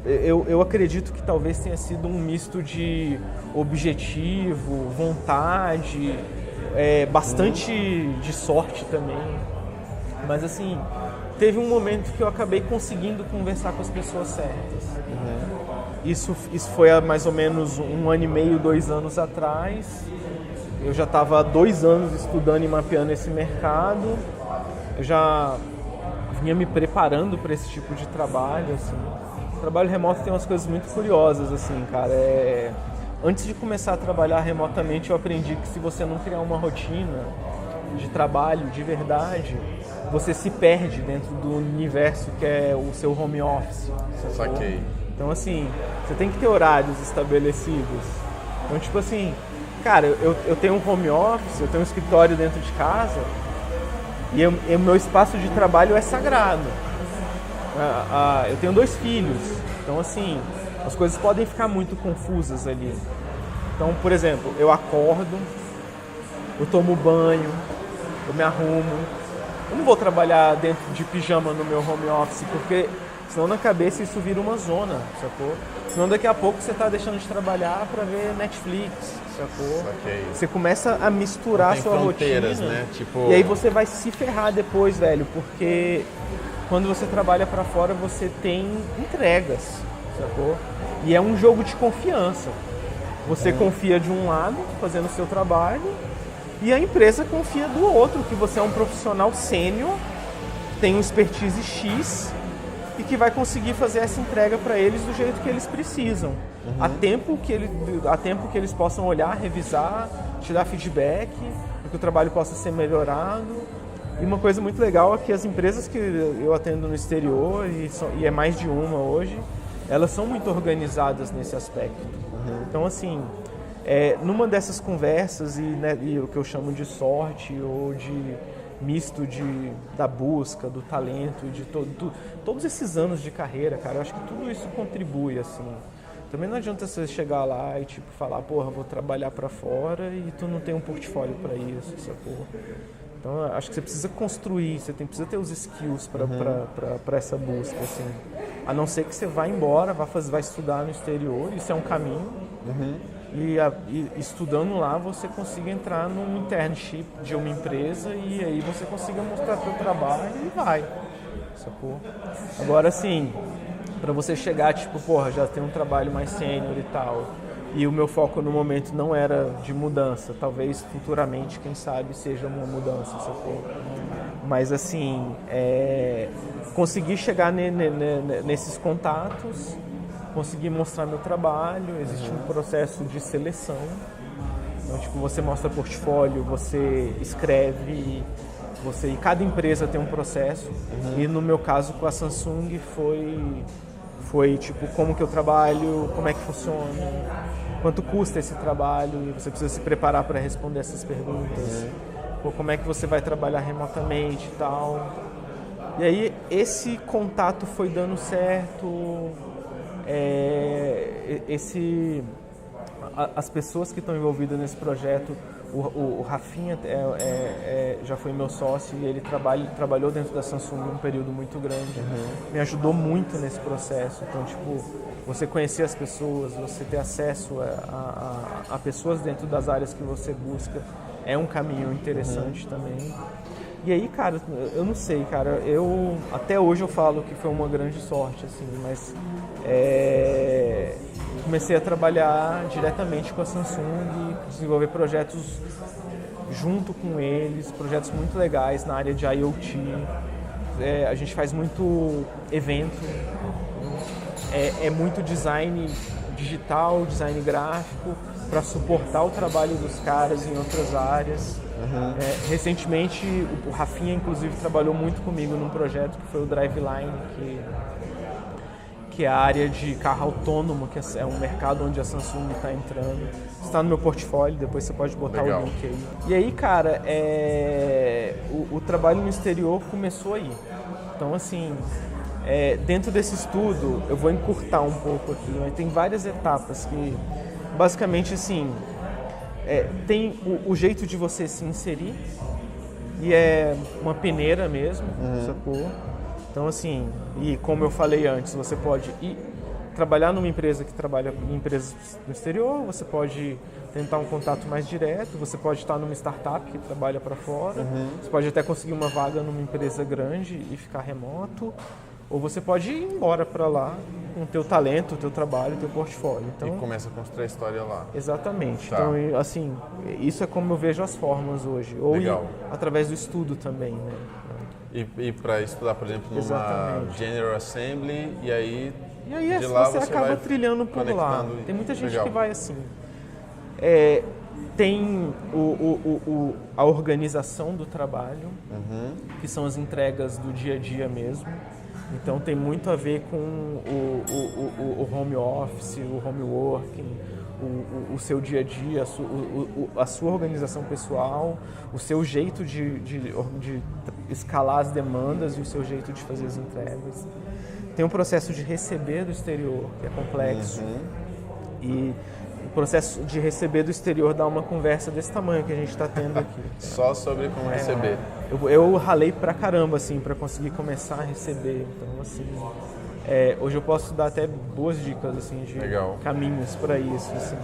[SPEAKER 2] eu acredito que talvez tenha sido um misto de objetivo, vontade, bastante de sorte também. Mas assim, teve um momento que eu acabei conseguindo conversar com as pessoas certas. Isso foi há mais ou menos 1 ano e meio, 2 anos atrás. Eu já estava há 2 anos estudando e mapeando esse mercado. Eu já vinha me preparando para esse tipo de trabalho, assim. O trabalho remoto tem umas coisas muito curiosas, assim, cara. Antes de começar a trabalhar remotamente, eu aprendi que se você não criar uma rotina de trabalho de verdade, você se perde dentro do universo que é o seu home office.
[SPEAKER 1] Saquei.
[SPEAKER 2] Então, assim, você tem que ter horários estabelecidos. Então, tipo assim, cara, eu tenho um home office, eu tenho um escritório dentro de casa e o meu espaço de trabalho é sagrado. Eu tenho 2 filhos, então, assim, as coisas podem ficar muito confusas ali. Então, por exemplo, eu acordo, eu tomo banho, eu me arrumo. Eu não vou trabalhar dentro de pijama no meu home office, porque senão na cabeça isso vira uma zona, sacou? Senão daqui a pouco você está deixando de trabalhar para ver Netflix, sacou?
[SPEAKER 1] Saquei.
[SPEAKER 2] Você começa a misturar a sua rotina,
[SPEAKER 1] né? Tipo...
[SPEAKER 2] e aí você vai se ferrar depois, velho, porque quando você trabalha para fora você tem entregas, sacou? E é um jogo de confiança. Você confia de um lado, fazendo o seu trabalho, e a empresa confia do outro, que você é um profissional sênior, tem um expertise X e que vai conseguir fazer essa entrega para eles do jeito que eles precisam. A tempo que eles possam olhar, revisar, te dar feedback, para que o trabalho possa ser melhorado. E uma coisa muito legal é que as empresas que eu atendo no exterior, e é mais de uma hoje, elas são muito organizadas nesse aspecto. Então, assim, numa dessas conversas e o que eu chamo de sorte ou de misto da busca, do talento, de todos esses anos de carreira, cara, eu acho que tudo isso contribui, assim. Também não adianta você chegar lá e tipo falar, porra, vou trabalhar para fora e tu não tem um portfólio para isso, sacou? Então, acho que você precisa construir, você precisa ter os skills para essa busca, assim. A não ser que você vá embora, vai estudar no exterior, isso é um caminho. e estudando lá você consiga entrar num internship de uma empresa e aí você consiga mostrar seu trabalho e vai, sacou? Agora, assim, para você chegar, tipo, porra, já tem um trabalho mais sênior e tal, e o meu foco no momento não era de mudança, talvez futuramente, quem sabe, seja uma mudança, sacou? Mas, assim, conseguir chegar nesses contatos, conseguir mostrar meu trabalho, existe um processo de seleção. Então, tipo, você mostra portfólio, você escreve, e cada empresa tem um processo. E no meu caso com a Samsung foi tipo, como que eu trabalho, como é que funciona, quanto custa esse trabalho, e você precisa se preparar para responder essas perguntas. Ou como é que você vai trabalhar remotamente e tal. E aí esse contato foi dando certo. As pessoas que estão envolvidas nesse projeto, o Rafinha já foi meu sócio e ele trabalhou dentro da Samsung um período muito grande, me ajudou muito nesse processo. Então, tipo, você conhecer as pessoas, você ter acesso a pessoas dentro das áreas que você busca é um caminho interessante também. E aí, cara, eu não sei, cara, até hoje eu falo que foi uma grande sorte, assim, mas comecei a trabalhar diretamente com a Samsung, desenvolver projetos junto com eles, projetos muito legais na área de IoT. A gente faz muito evento, é muito design digital, design gráfico, para suportar o trabalho dos caras em outras áreas. Recentemente, o Rafinha, inclusive, trabalhou muito comigo num projeto que foi o Driveline, que é a área de carro autônomo, que é um mercado onde a Samsung está entrando. Está no meu portfólio, depois você pode botar o link aí. E aí, cara, o trabalho no exterior começou aí. Então, assim, dentro desse estudo, eu vou encurtar um pouco aqui, mas tem várias etapas que, basicamente, assim, tem o jeito de você se inserir, e é uma peneira mesmo, sacou? Então, assim, e como eu falei antes, você pode ir trabalhar numa empresa que trabalha em empresas no exterior, você pode tentar um contato mais direto, você pode estar numa startup que trabalha para fora, você pode até conseguir uma vaga numa empresa grande e ficar remoto, ou você pode ir embora para lá com o teu talento, o teu trabalho, o teu portfólio. Então,
[SPEAKER 1] e começa a construir a história lá.
[SPEAKER 2] Exatamente.
[SPEAKER 1] Tá.
[SPEAKER 2] Então, assim, isso é como eu vejo as formas hoje. Ou através do estudo também, né?
[SPEAKER 1] E para estudar, por exemplo, numa General Assembly, e aí de lá
[SPEAKER 2] você acaba trilhando por lá. Tem muita gente que vai assim. Tem a organização do trabalho, que são as entregas do dia a dia mesmo. Então tem muito a ver com o home office, o home working, o seu dia a dia, a sua organização pessoal, o seu jeito de escalar as demandas e o seu jeito de fazer as entregas. Tem um processo de receber do exterior, que é complexo. E o processo de receber do exterior dá uma conversa desse tamanho que a gente está tendo aqui.
[SPEAKER 1] Só sobre como receber.
[SPEAKER 2] Eu ralei pra caramba, assim, para conseguir começar a receber. Então, assim, hoje eu posso dar até boas dicas, assim, de caminhos para isso, assim.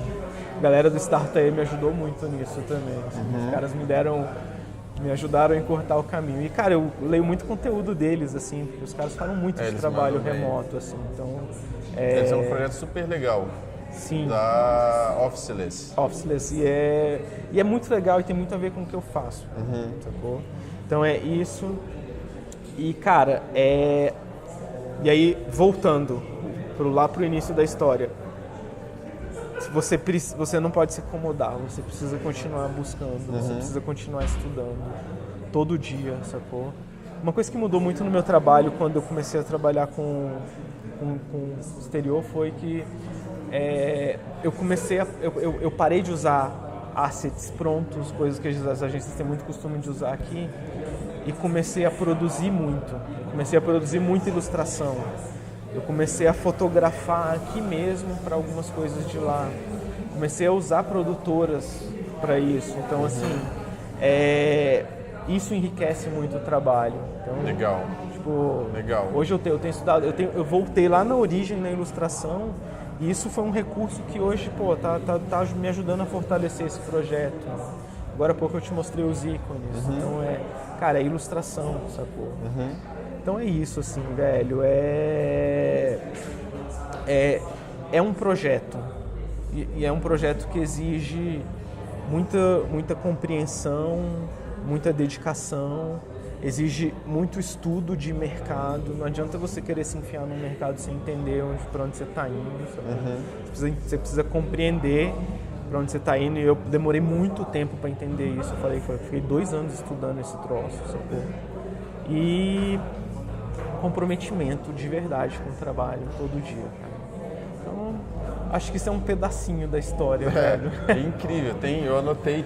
[SPEAKER 2] A galera do Startup me ajudou muito nisso também. Assim. Os caras me ajudaram a encurtar o caminho. E, cara, eu leio muito conteúdo deles, assim, porque os caras falam muito de trabalho remoto, assim. Então,
[SPEAKER 1] eles são um projeto super legal.
[SPEAKER 2] Sim.
[SPEAKER 1] Da Officeless.
[SPEAKER 2] E é muito legal e tem muito a ver com o que eu faço, sacou? Então é isso. E, cara, e aí, voltando lá pro início da história, você não pode se acomodar, você precisa continuar buscando, você precisa continuar estudando todo dia, sacou? Uma coisa que mudou muito no meu trabalho quando eu comecei a trabalhar com o exterior foi que eu parei de usar assets prontos, coisas que as agências têm muito costume de usar aqui, e comecei a produzir muito. Comecei a produzir muita ilustração. Eu comecei a fotografar aqui mesmo para algumas coisas de lá. Comecei a usar produtoras para isso. Então, assim, isso enriquece muito o trabalho. Então,
[SPEAKER 1] legal.
[SPEAKER 2] Tipo,
[SPEAKER 1] legal.
[SPEAKER 2] Hoje eu tenho estudado, eu voltei lá na origem, na ilustração, E isso foi um recurso que hoje, pô, tá me ajudando a fortalecer esse projeto. Agora há pouco eu te mostrei os ícones. Então cara, é ilustração, sacou? Então é isso, assim, velho. É um projeto. E é um projeto que exige muita compreensão, muita dedicação, exige muito estudo de mercado. Não adianta você querer se enfiar no mercado sem entender para onde você está indo. Você precisa compreender para onde você está indo. E eu demorei muito tempo para entender isso. Eu fiquei 2 anos estudando esse troço, sacou? E comprometimento de verdade com o trabalho todo dia, cara. Então, acho que isso é um pedacinho da história, velho.
[SPEAKER 1] É incrível. Eu anotei,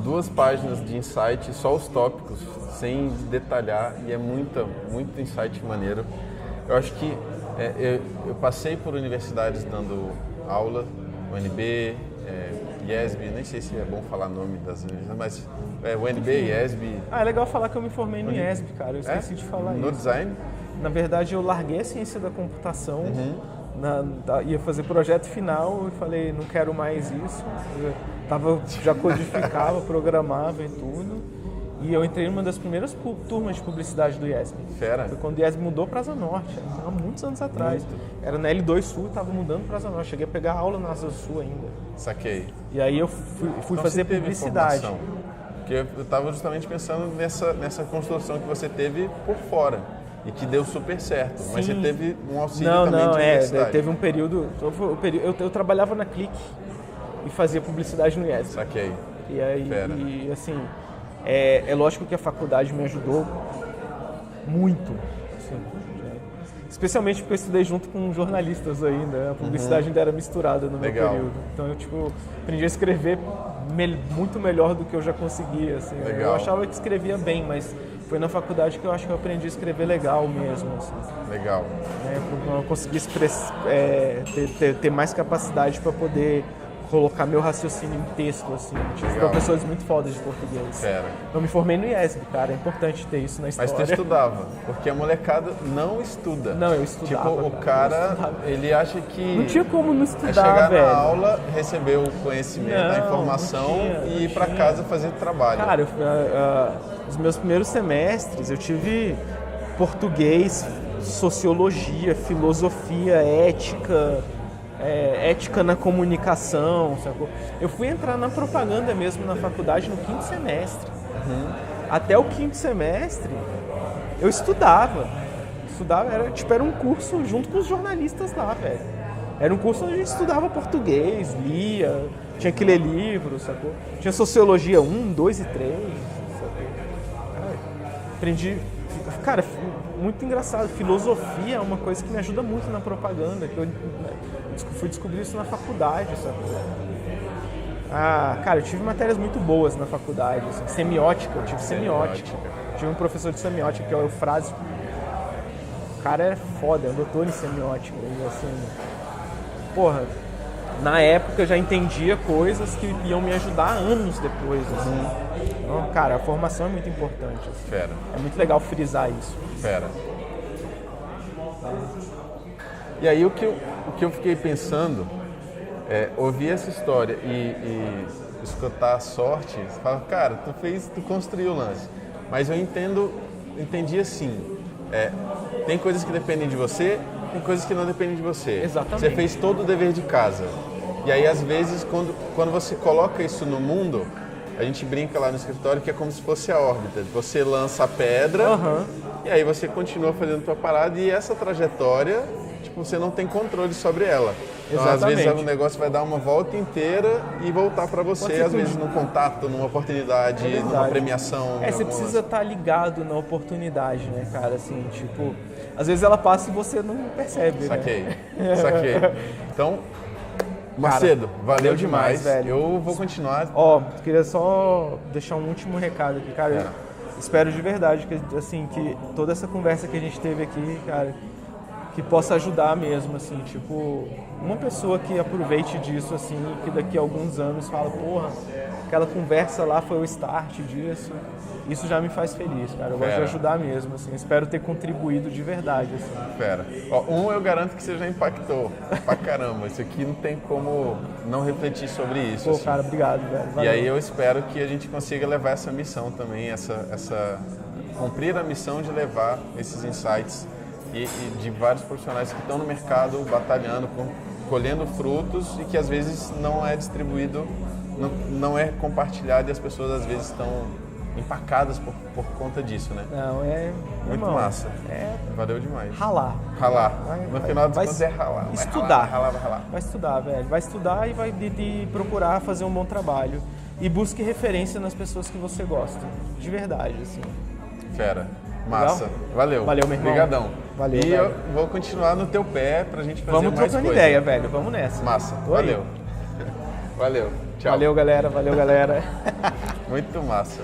[SPEAKER 1] 2 páginas de insight, só os tópicos, sem detalhar, e é muito insight maneiro. Eu acho que eu passei por universidades dando aula, UNB, IESB, nem sei se é bom falar nome das universidades, mas UNB, IESB...
[SPEAKER 2] É legal falar que eu me formei no IESB, cara, eu esqueci de falar isso.
[SPEAKER 1] No design?
[SPEAKER 2] Na verdade, eu larguei a ciência da computação, ia fazer projeto final e falei, não quero mais isso. Já codificava, programava e tudo. E eu entrei numa das primeiras turmas de publicidade do IESB.
[SPEAKER 1] Fera.
[SPEAKER 2] Foi quando o IESB mudou para Asa Norte, há muitos anos atrás. Era na L2 Sul, estava mudando para Asa Norte. Cheguei a pegar aula na Asa Sul ainda.
[SPEAKER 1] Saquei.
[SPEAKER 2] E aí eu fui fazer publicidade.
[SPEAKER 1] Porque eu estava justamente pensando nessa construção que você teve por fora. E que deu super certo. Sim. Mas você teve um auxílio também de universidade.
[SPEAKER 2] Teve um período... Eu trabalhava na Clique e fazia publicidade no IESB.
[SPEAKER 1] Saquei.
[SPEAKER 2] E aí, assim... É lógico que a faculdade me ajudou muito, assim, especialmente porque eu estudei junto com jornalistas ainda, a publicidade ainda era misturada no meu período. Então eu aprendi a escrever muito melhor do que eu já conseguia. Assim. Eu achava que escrevia bem, mas foi na faculdade que eu acho que eu aprendi a escrever legal mesmo. Assim.
[SPEAKER 1] Legal.
[SPEAKER 2] Porque eu consegui ter mais capacidade para poder colocar meu raciocínio em texto, assim. Tive professores muito fodas de português.
[SPEAKER 1] Sério.
[SPEAKER 2] Eu me formei no IESB, cara. É importante ter isso na história.
[SPEAKER 1] Mas tu estudava, porque a molecada não estuda.
[SPEAKER 2] Não, eu estudava.
[SPEAKER 1] Tipo, o cara, ele acha que...
[SPEAKER 2] Não tinha como não estudar,
[SPEAKER 1] chegar
[SPEAKER 2] velho.
[SPEAKER 1] na aula, receber o conhecimento, a informação e ir pra casa fazer trabalho.
[SPEAKER 2] Cara, os meus primeiros semestres, eu tive português, sociologia, filosofia, ética na comunicação, sacou? Eu fui entrar na propaganda mesmo na faculdade no 5º semestre. Até o 5º semestre, eu estudava, era um curso junto com os jornalistas lá, velho. Era um curso onde a gente estudava português, lia, tinha que ler livros, sacou? Tinha sociologia 1, 2 e 3, sacou? Aprendi... Cara, muito engraçado. Filosofia é uma coisa que me ajuda muito na propaganda, que eu fui descobrir isso na faculdade, sabe? Cara, eu tive matérias muito boas na faculdade, assim. Semiótica, eu tive semiótica. Tive um professor de semiótica, que é o Eufrásio. O cara era foda, é um doutor em semiótica. E, assim, porra, na época eu já entendia coisas que iam me ajudar anos depois, assim. Então, cara, a formação é muito importante. Assim.
[SPEAKER 1] Fera.
[SPEAKER 2] É muito legal frisar isso.
[SPEAKER 1] Fera. E aí o que eu fiquei pensando ouvir essa história e escutar a sorte, você fala, cara, tu construiu o lance. Mas eu entendi assim, tem coisas que dependem de você, tem coisas que não dependem de você.
[SPEAKER 2] Exatamente.
[SPEAKER 1] Você fez todo o dever de casa. E aí, às vezes, quando você coloca isso no mundo, a gente brinca lá no escritório que é como se fosse a órbita. Você lança a pedra e aí você continua fazendo tua parada e essa trajetória, tipo, você não tem controle sobre ela. Então, às vezes o negócio vai dar uma volta inteira e voltar para você, às vezes num contato, numa oportunidade, numa premiação.
[SPEAKER 2] Você precisa estar ligado na oportunidade, né, cara? Assim, tipo, às vezes ela passa e você não percebe.
[SPEAKER 1] Saquei.
[SPEAKER 2] Né?
[SPEAKER 1] Saquei. Então, Macedo, valeu demais,
[SPEAKER 2] velho.
[SPEAKER 1] Eu vou continuar.
[SPEAKER 2] Queria só deixar um último recado aqui, cara. Espero de verdade que toda essa conversa que a gente teve aqui, cara, que possa ajudar mesmo, assim, tipo, uma pessoa que aproveite disso, assim, que daqui a alguns anos fala, porra, aquela conversa lá foi o start disso. Isso já me faz feliz, cara. Eu gosto de ajudar mesmo, assim. Espero ter contribuído de verdade, assim.
[SPEAKER 1] Fera. Ó, eu garanto que você já impactou pra caramba. Isso aqui não tem como não refletir sobre isso.
[SPEAKER 2] Pô,
[SPEAKER 1] assim.
[SPEAKER 2] cara, obrigado, velho. Valeu.
[SPEAKER 1] E aí eu espero que a gente consiga levar essa missão também, cumprir a missão de levar esses insights e de vários profissionais que estão no mercado batalhando, colhendo frutos e que às vezes não é distribuído, não é compartilhado e as pessoas às vezes estão empacadas por conta disso, né?
[SPEAKER 2] Não,
[SPEAKER 1] muito
[SPEAKER 2] irmão,
[SPEAKER 1] massa. Valeu demais.
[SPEAKER 2] Ralar.
[SPEAKER 1] No final das contas é ralar.
[SPEAKER 2] Estudar.
[SPEAKER 1] Vai ralar.
[SPEAKER 2] Vai estudar, velho. Vai estudar e vai procurar fazer um bom trabalho. E busque referência nas pessoas que você gosta. De verdade, assim.
[SPEAKER 1] Fera. Massa.
[SPEAKER 2] Legal?
[SPEAKER 1] Valeu.
[SPEAKER 2] Valeu, meu irmão.
[SPEAKER 1] Obrigadão.
[SPEAKER 2] Valeu,
[SPEAKER 1] E
[SPEAKER 2] velho.
[SPEAKER 1] eu vou continuar no teu pé pra gente fazer
[SPEAKER 2] Vamos
[SPEAKER 1] mais
[SPEAKER 2] trocando
[SPEAKER 1] coisa.
[SPEAKER 2] ideia, velho. Vamos nessa.
[SPEAKER 1] Massa.
[SPEAKER 2] Oi.
[SPEAKER 1] Valeu. Valeu. Tchau.
[SPEAKER 2] Valeu, galera. Valeu, galera.
[SPEAKER 1] Muito massa.